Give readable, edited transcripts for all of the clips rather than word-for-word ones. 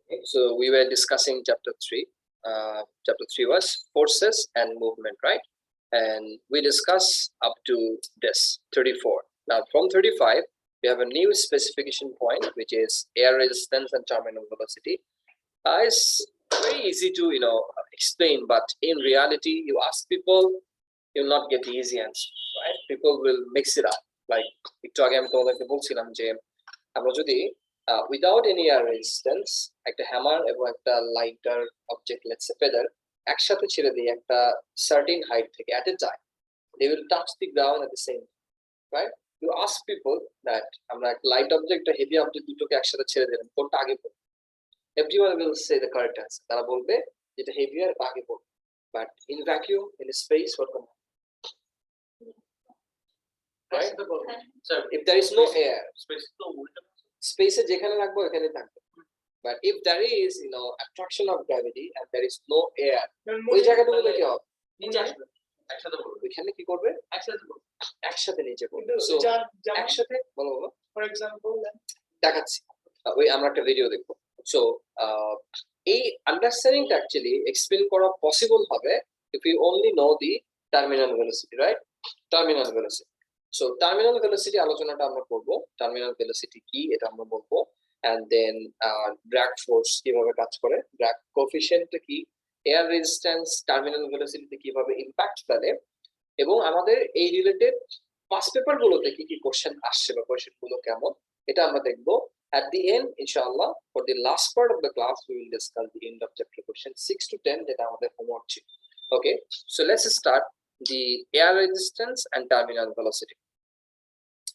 Okay, so we were discussing chapter 3. Chapter 3 was forces and movement, right? And we discussed up to this 34. Now from 35, we have a new specification point, which is air resistance and terminal velocity. It's very easy to explain, but in reality, you ask people, you'll not get the easy answer, right? People will mix it up. Like একটু আগে আমি তোমাদেরকে বলছিলাম যে আমরা যদি without any air resistance একটা hammer এবং একটা lighter object let's say feather একসাথে ছেড়ে দিই একটা certain height থেকে at a time, they will touch the ground at the same time, right? You ask people that আমরা লাইট অবজেক্ট আর heavy object দুটোকে একসাথে ছেড়ে দিলাম, কোনটা আগে পড়বে? Everyone will say the correct answer. তারা বলবে যেটা হেভিয়ার আগে পড়বে। But in vacuum, in space, what will happen? Right? So if there is no air, space যেখানে রাখবো এখানে থাকবে। But if there is, attraction of gravity and there is no air, ওই জায়গাটুকুতে কি হবে? নিচে আসবে। একসাথে পড়বে। এখানে কি করবে? একসাথে পড়বে। একসাথে নিচে পড়বে। So একসাথে বলো। For example, দেখাচ্ছি। ওই আমরা একটা ভিডিও দেখবো। So এই আন্ডারস্ট্যান্ডিংটা অ্যাকচুয়ালি এক্সপ্লেন করা পসিবল হবে if you only know the terminal velocity, right? Terminal velocity. So terminal velocity আলোচনাটা আমরা করব। Terminal velocity কি এটা আমরা বলবো, and then drag force কিভাবে কাজ করে, drag coefficient কি, air resistance terminal velocity তে কিভাবে ইমপ্যাক্ট ফেলে, এবং আমাদের এই রিলেটেড পাস পেপার গুলোতে কি কি কোশ্চেন আসছে বা কোশ্চেন গুলো কেমন এটা আমরা দেখব। At the end, inshallah, for the last part of the class, we will discuss the end of chapter question 6 to 10 that are the homework sheet. Okay, so let's start the air resistance and terminal velocity.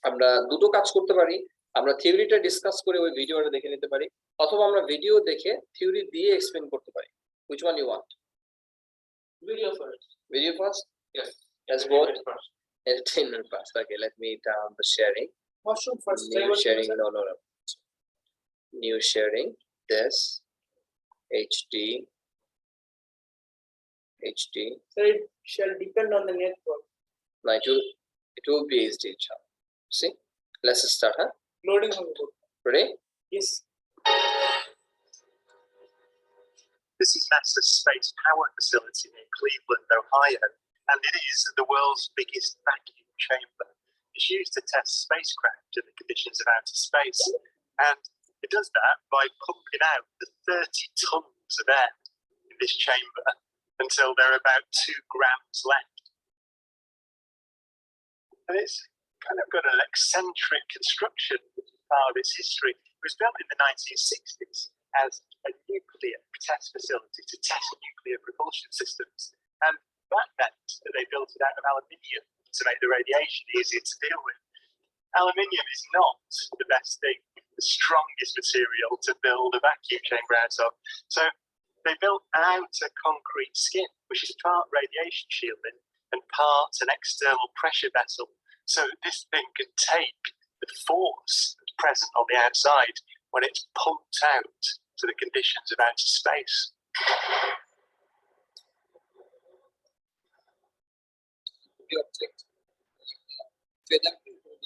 আমরা দুটো কাজ করতে পারি, আমরা থিওরিটা discuss করে ওই ভিডিওটা দেখে নিতে পারি, অথবা আমরা ভিডিও দেখে থিওরি দিয়ে এক্সপ্লেন করতে পারি। Which one you want? Video first. Video first? Yes. Let's go. Entertainment first. Okay, let me down the sharing. Washroom first. New sharing. No. New sharing, this HD. So it shall depend on the network. No, it will be HD. See, let's start. Loading on the book. Ready? Yes. This is NASA's Space Power Facility in Cleveland, Ohio, and it is the world's biggest vacuum chamber. It's used to test spacecraft in the conditions of outer space, and it does that by pumping out the 30 tons of air in this chamber until there are about 2 grams left. And it's kind of got an eccentric construction part of its history. It was built in the 1960s as a nuclear test facility to test nuclear propulsion systems. And that meant that they built it out of aluminium to make the radiation easier to deal with. Aluminium is not the best thing, the strongest material to build a vacuum chamber out of. So they built an outer concrete skin, which is part radiation shielding and part an external pressure vessel. So this thing can take the force that's present on the outside when it's pumped out to the conditions of outer space.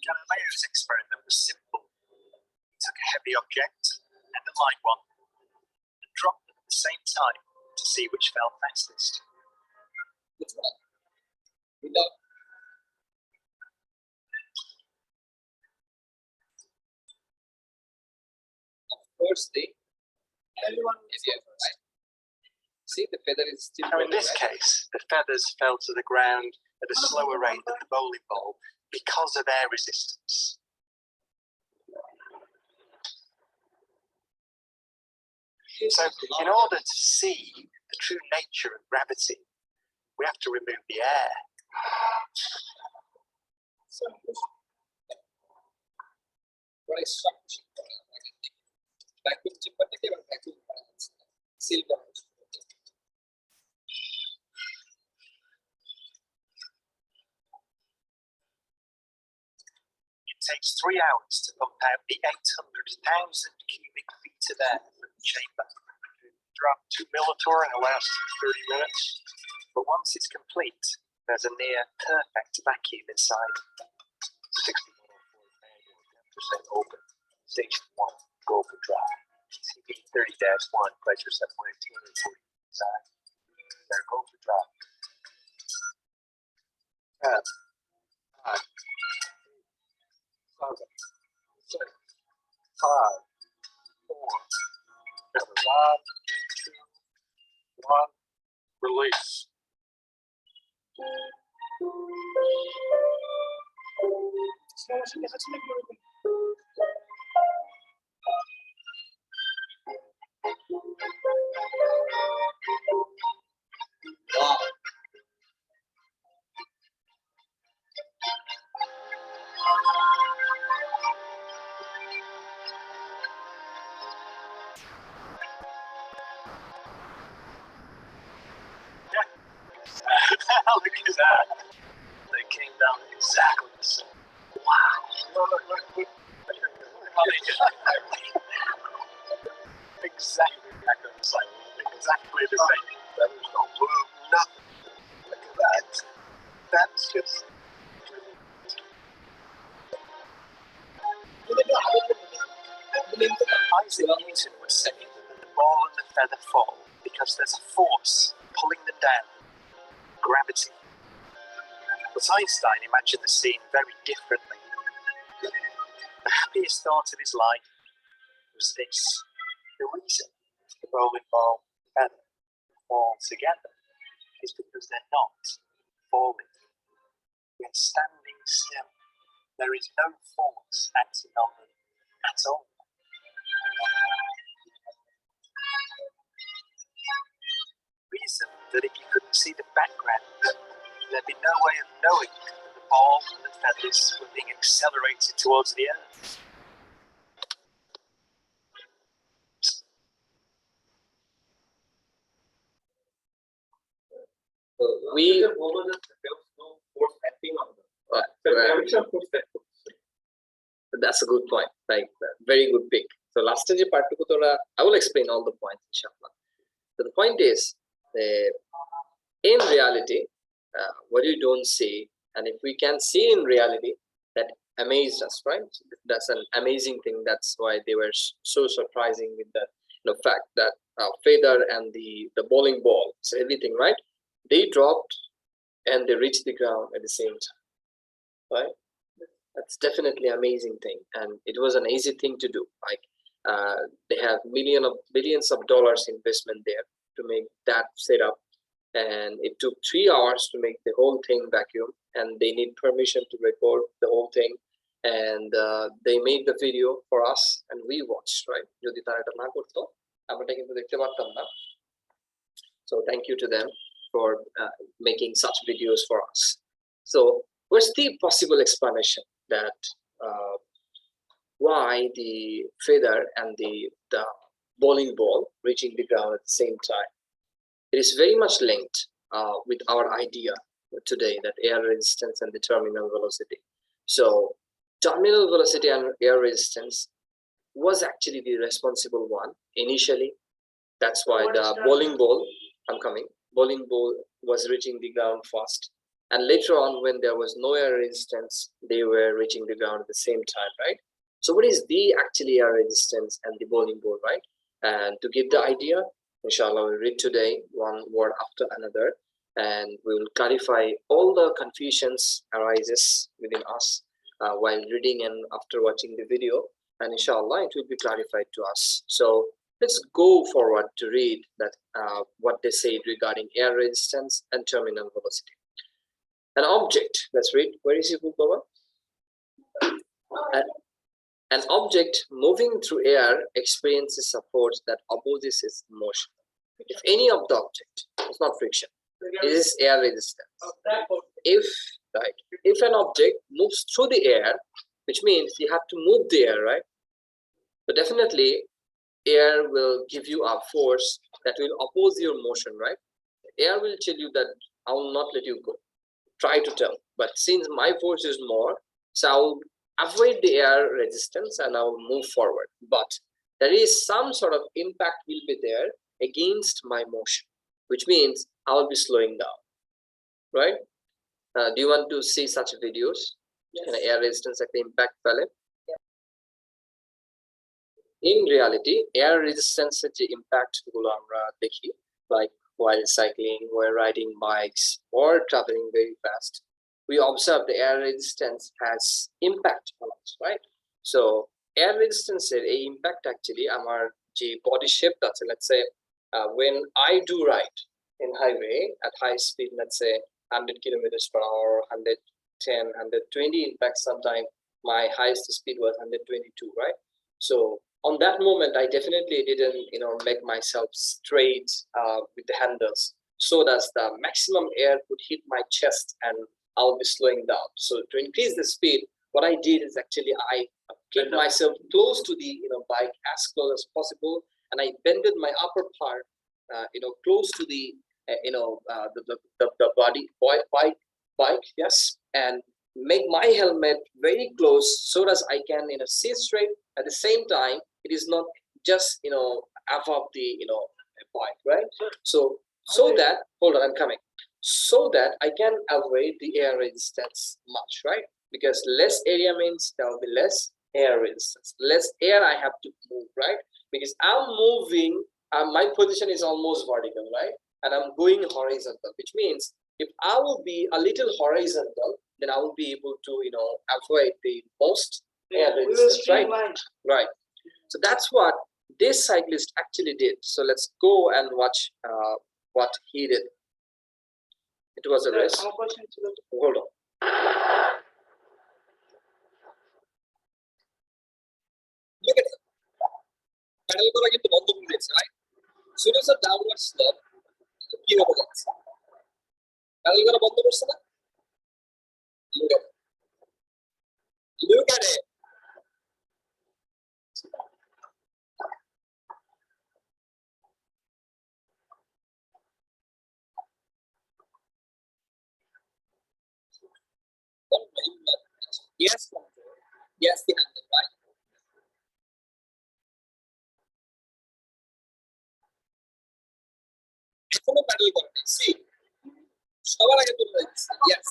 Galileo's experiment was simple. He took a heavy object and a light one and dropped them at the same time to see which fell fastest. First thing, right? See, the feather is still. Now, in this case, the feathers fell to the ground at a slower rate than the bowling ball because of air resistance. So, in order to see the true nature of gravity, we have to remove the air. What is vacuum chamber থেকে vacuum silver. It takes 3 hours to pump out the 800,000 cubic feet of air from the chamber. Drop 2 milliliter and it lasts 30 minutes. But once it's complete, there's a near perfect vacuum inside. 61% open. Station 1, go for dry. TV 30-1, pleasure set point 240 side. They're going for drop. 10, 9, 7, 6, 5, 4, 7, 1, 2, 1. Release. Wow. Look at that. They came down exactly the same. Wow. Look. How they did exactly back on the side. Exactly the same. There was no move, nothing. Look at that. That's just. Isaac Newton would say that the ball and the feather fall because there's a force pulling them down. Gravity. But Einstein imagined the scene very differently. The happiest thought of his life was this: the reason the bowling ball and feather fall together is because they're not falling. They're standing still. There is no force acting on them at all. Reason that if you couldn't see the background, there'd be no way of knowing that the ball and the feathers were being accelerated towards the earth. So we that's a good point. Like very good pick. So last je part টুকু তোরা I will explain all the points inshallah. So the point is in reality what you don't see, and if we can see in reality, that amazed us, right? That's an amazing thing. That's why they were so surprising with the fact that feather and the bowling ball, so everything, right? They dropped and they reached the ground at the same time, right? That's definitely an amazing thing, and it was an easy thing to do. Like they have billions of dollars investment there to make that setup, and it took 3 hours to make the whole thing vacuum, and they need permission to record the whole thing, and they made the video for us and we watched, right? Jodi tara eta na korto amra kintu dekhte partam na. So thank you to them for making such videos for us. So what's the possible explanation that why the feather and the bowling ball reaching the ground at the same time? It is very much linked with our idea today that air resistance and the terminal velocity. So terminal velocity and air resistance was actually the responsible one initially. That's why the bowling ball, bowling ball was reaching the ground first. And later on, when there was no air resistance, they were reaching the ground at the same time, right? So what is the actually air resistance and the bowling ball, right? And to give the idea, inshallah, we'll read today one word after another, and we will clarify all the confusions arises within us while reading and after watching the video, and inshallah, it will be clarified to us. So let's go forward to read that what they say regarding air resistance and terminal velocity. An object, let's read. Where is it, Baba? An object moving through air experiences a force that opposes its motion. If any of the object, it's not friction, it is air resistance. If an object moves through the air, which means you have to move the air, right? So definitely air will give you a force that will oppose your motion, right? Air will tell you that I will not let you go. Try to tell, but since my force is more, so I'll avoid the air resistance and I'll move forward. But there is some sort of impact will be there against my motion, which means I will be slowing down, right? Do you want to see such videos? Yes. Air resistance like the impact fell. in reality air resistance এর যে impact গুলো আমরা দেখি, like while cycling, while riding bikes or traveling very fast, we observe the air resistance has impact on us, right? So air resistance এর এই impact actually আমার যে body shape আছে, let's say when I do ride in highway at high speed, let's say 100 kilometers per hour, 110, 120, in fact sometimes my highest speed was 122, right? So on that moment I definitely didn't make myself straight with the handles, so that the maximum air could hit my chest and I'll be slowing down. So to increase the speed, what I did is actually I kept myself close to the bike, as close as possible, and I bended my upper part close to the the body bike, yes, and make my helmet very close so that I can see straight. At the same time, it is not just above the bike, right? So that, hold on, I'm coming, so that I can avoid the air resistance much, right? Because less area means there will be less air resistance, less air I have to move, right? Because I'm moving, my position is almost vertical, right? And I'm going horizontal, which means if I will be a little horizontal, then I will be able to avoid the most air resistance, right? Right. So that's what this cyclist actually did. So let's go and watch what he did. It was a race. Hold on. Look at that. Pedal করা কিন্তু বন্ধ করে দিয়েছে, right? Soon as a downward slope, কি হবে যাচ্ছে? pedal করা বন্ধ করছে না? Look at it. Look at it. Yes, control. Yes, the handle, right? এখনো প্যাডেল করে নেই, সি সবার আগে তুলে দিচ্ছি, yes.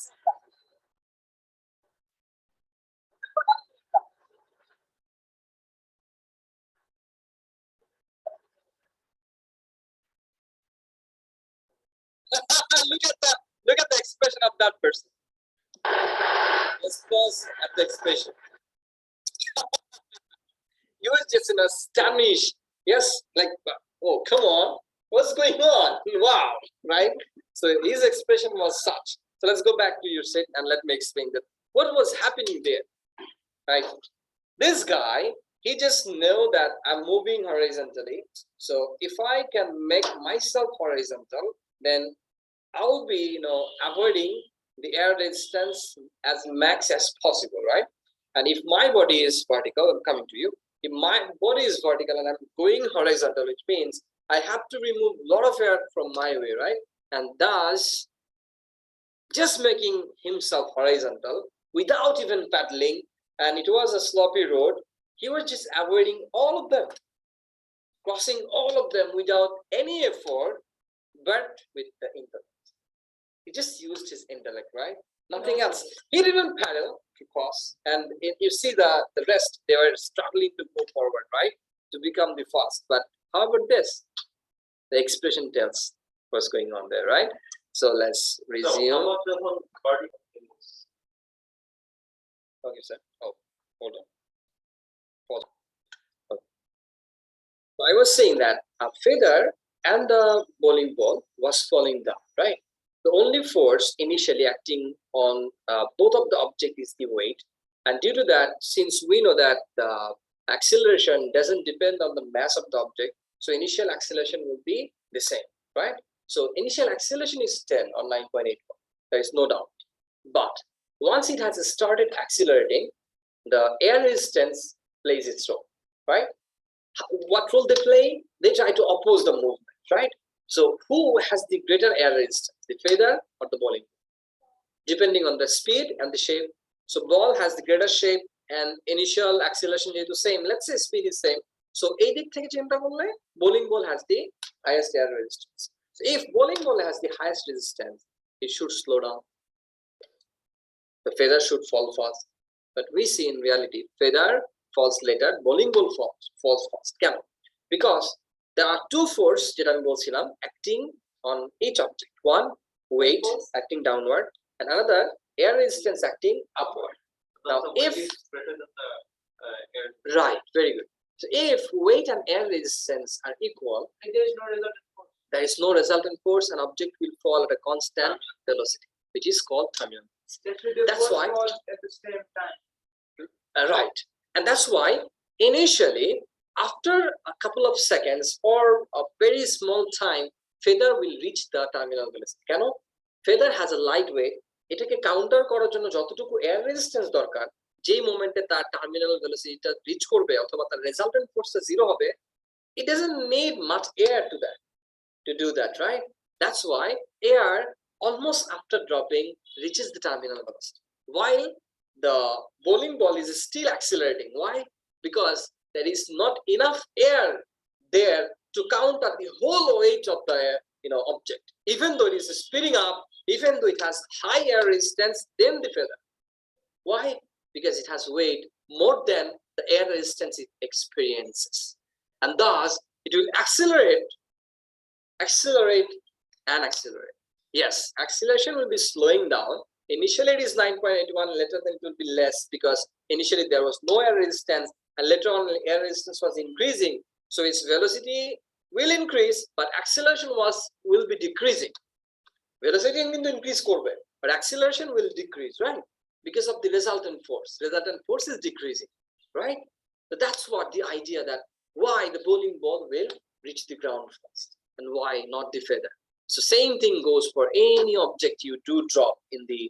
Look at the expression of that person. Let's pause at the expression. He was just in a astonished, yes, like, oh, come on, what's going on? Wow, right? So his expression was such. So let's go back to your set and let me explain that what was happening there, right? This guy, he just know that I'm moving horizontally. So if I can make myself horizontal, then I will be, avoiding the air resistance as max as possible, right? And if my body is vertical, I'm coming to you. If my body is vertical and I'm going horizontal, which means I have to remove a lot of air from my way, right? And thus, just making himself horizontal without even paddling, and it was a sloppy road, he was just avoiding all of them, crossing all of them without any effort, but with the intellect. He just used his intellect, right? Nothing else. He didn't paddle to cross, and if you see the rest, they were struggling to go forward, right? To become the fast. But how about this? The expression tells what's going on there, right? So let's resume. Okay, sir. Oh, hold on. Pause. Okay. So I was saying that a feather and the bowling ball was falling down, right? The only force initially acting on both of the object is the weight, and due to that, since we know that the acceleration doesn't depend on the mass of the object, so initial acceleration will be the same, right? So initial acceleration is 10 or 9.81. There is no doubt. But once it has started accelerating, the air resistance plays its role, right? What role they play? They try to oppose the movement, right? So who has the greater air resistance, the feather or the bowling? Depending on the speed and the shape. So ball has the greater shape and initial acceleration is the same. Let's say speed is same. So bowling ball has the highest air resistance. So if bowling ball has the highest resistance, it should slow down. The feather should fall fast. But we see in reality, feather falls later, bowling ball falls first. কেন? Because there are two forces যেটা আমি বলছিলাম acting on each object. One, weight acting downward, and another, air resistance acting upward. Now, if right, very good. So if weight and air resistance are equal, And there is no resultant force. there is no resultant force, an object will fall at a constant velocity, which is called terminal. That should be That's both why- falls at the same time. Right, and that's why initially, after a couple of seconds or a very small time, feather will reach the terminal velocity. কেন? Feather has a light weight. এটাকে counter করার জন্য যতটুকু air resistance দরকার, যেই মোমেন্টে তার terminal ভেলোসিটিটা rich করবে অথবা তার রেজাল্টেন্ট ফোর্সটা জিরো হবে, it doesn't need much air to do that, right? That's why air almost after dropping reaches the terminal velocity, while the bowling ball is still accelerating. Why? Because there is not enough air there to counter the whole weight of the object. Even though it is speeding up, even though it has high air resistance than the feather. Why? Because it has weight more than the air resistance it experiences, and thus it will accelerate, and accelerate. Yes, acceleration will be slowing down. Initially it is 9.81, later then it will be less because initially there was no air resistance and later on air resistance was increasing. So its velocity will increase, but acceleration will be decreasing. Velocity কিন্তু increase করবে, but acceleration will decrease, right? Because of the resultant force. Resultant force is decreasing, right? So that's what the idea that why the bowling ball will reach the ground first and why not the feather. So same thing goes for any object you do drop in the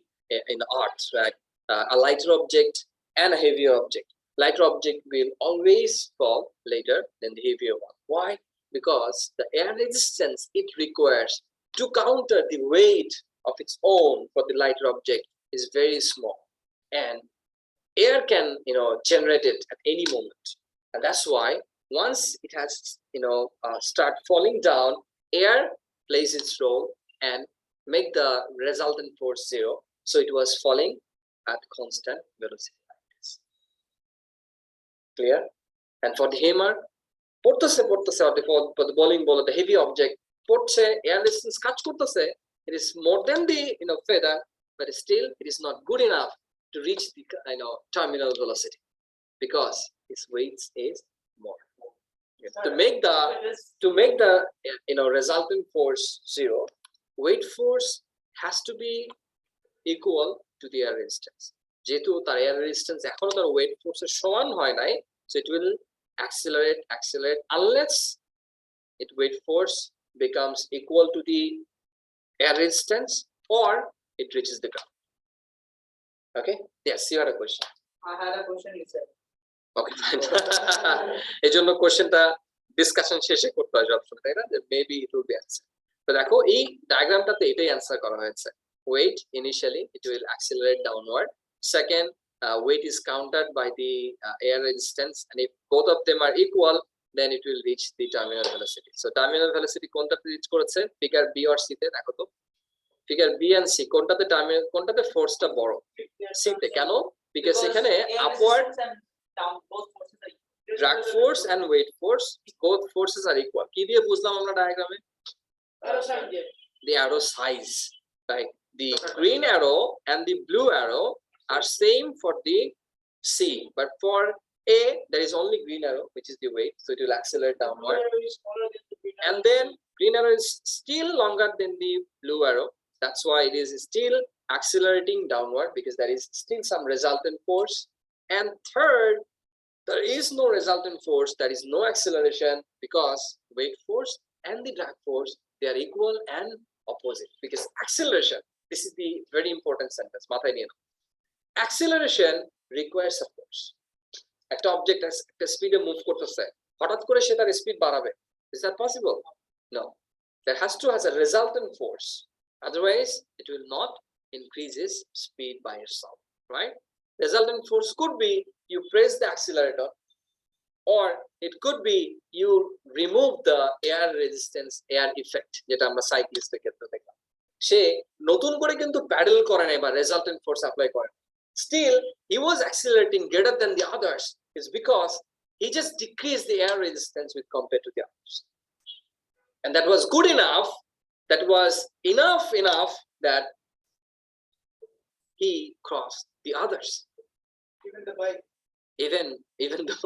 earth, right? A lighter object and a heavier object. Lighter object will always fall later than the heavier one. Why? Because the air resistance it requires to counter the weight of its own for the lighter object is very small, and air can generate it at any moment, and that's why once it has start falling down, air plays its role and make the resultant force zero, so it was falling at constant velocity like this. Clear? And for the hammer, পড়তেছে for the bowling ball, the heavy object পড়ছে, air resistance কাজ করতেছে, it is more than the feather, but still it is not good enough to reach the terminal velocity because its weight is more. To make the resultant force zero, weight force has to be equal to the air resistance. যেহেতু তার air resistance এখনো তার weight force এর সমান হয় নাই, so it will accelerate unless its weight force becomes equal to the air resistance or it reaches the ground. Okay, yes, you had a question. I had a question, you said. Okay, fine. এই জন্য কোশ্চেনটা discussion শেষে করতে হয় সবসময়, তাই না? যে maybe it will be answer. তো দেখো এই ডায়াগ্রামটাতে এটাই অ্যান্সার করা হয়েছে। Weight initially it will accelerate downward. Second, weight is countered by the air resistance, and if both of them are equal, then it will reach the terminal velocity. So terminal velocity কোনটাতে rich করেছে? Figure B আর C তে। দেখো তো figure B and see কোনটাতে ফোর্সটা বড়? C তে। কেন? Because এখানে upward drag force and weight force, both forces are equal. কি দিয়ে বুঝলাম আমরা ডায়াগ্রামে? The arrow size, right? The green arrow and the blue arrow are same for the C, but for A there is only green arrow, which is the weight, so it will accelerate downward, and then green arrow is still longer than the blue arrow. That's why it is still accelerating downward because there is still some resultant force. And third, there is no resultant force, there is no acceleration because weight force and the drag force, they are equal and opposite. Because acceleration, this is the very important sentence, মাথায় নিয়ে নাও। Acceleration requires a force. একটা object একটা স্পিডে move করতেছে, হঠাৎ করে সে তার speed বাড়াবে, is that possible? No, there has to has a resultant force, otherwise it will not increase its speed by itself, right? Resultant force could be you press the accelerator, or it could be you remove the air resistance, air effect, যেটা আমরা সাইক্লিস্টের ক্ষেত্রে দেখলাম। সে নতুন করে কিন্তু pedal করে নাই বা resultant force অ্যাপ্লাই করে, still he was accelerating greater than the others, is because he just decreased the air resistance with compared to the others. And that was good enough, that was enough that he crossed the others. Even the bike. Even the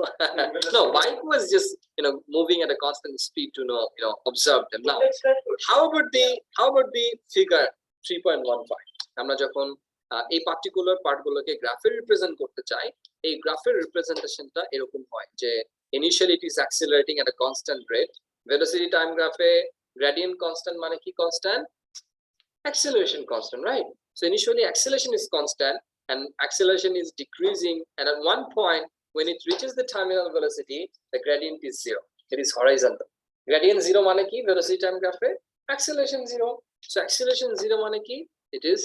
no, bike was just moving at a constant speed to observe them. Now Let's start with- how about the figure 3.15? আমরা যখন এই particular পার্টগুলোকে গ্রাফে represent করতে চাই, এই গ্রাফের রিপ্রেজেন্টেশনটা এরকম হয় যে initially it is accelerating at a constant rate, velocity time গ্রাফে গ্রেডিয়েন্ট কনস্ট্যান্ট মানে কি constant, acceleration constant, right? So initially acceleration is constant and acceleration is decreasing, and at one point when it reaches the terminal velocity, the gradient is zero. It is horizontal. Gradient zero mane ki velocity time graph acceleration zero. So acceleration zero mane ki it is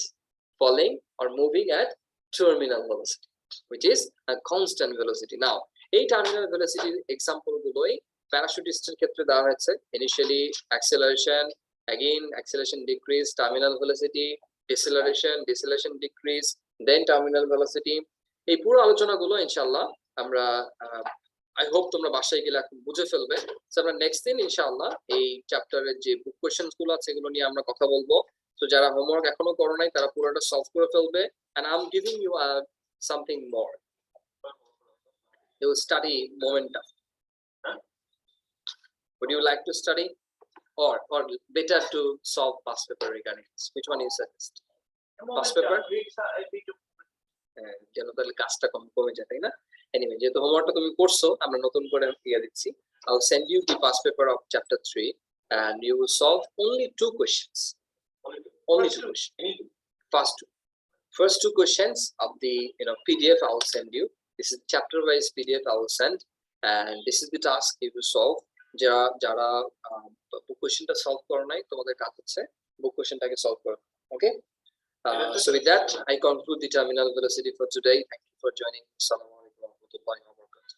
falling or moving at terminal velocity, which is a constant velocity. Now এই terminal velocity example গুলোই প্যারাশুটিস্টের ক্ষেত্রে দেওয়া হয়েছে। Initially acceleration, again acceleration decrease, terminal velocity, deceleration decrease, then terminal velocity. এই পুরো আলোচনাগুলো ইনশাআল্লাহ আমরা আই হোপ তোমরা বাসায় গেলে এখন বুঝে ফেলবে। সো আমরা নেক্সট দিন ইনশাআল্লাহ এই চ্যাপ্টারের যে বুক কোশ্চেনস গুলো আছে এগুলো নিয়ে আমরা কথা বলবো। তো যারা হোমওয়ার্ক এখনো করো নাই তারা পুরোটা সলভ করে ফেলবে, and I'm giving you something more. You will study momentum. Would you like to study, or better to solve past paper regarding this? Which one you suggest? Past paper? যেন তাহলে কাজটা কমে যায়, তাই না? Anyway, যেহেতু হোমওয়ার্কটা তুমি করছো, আমরা নতুন করে দিয়ে দিচ্ছি। I'll send you the past paper of chapter 3 and you will solve only 2 questions. Only 2 questions. First two questions of the PDF I will send you. This is chapter wise PDF I will send, and this is the task you will solve. যারা বুক কোশ্চেনটা solve করো নাই তোমাদের কাজ হচ্ছে বুক কোশ্চেনটাকে solve করা। ওকে, so with that I conclude the terminal velocity for today. Thank you for joining. Assalamu alaikum wa rahmatullahi wa barakatuh.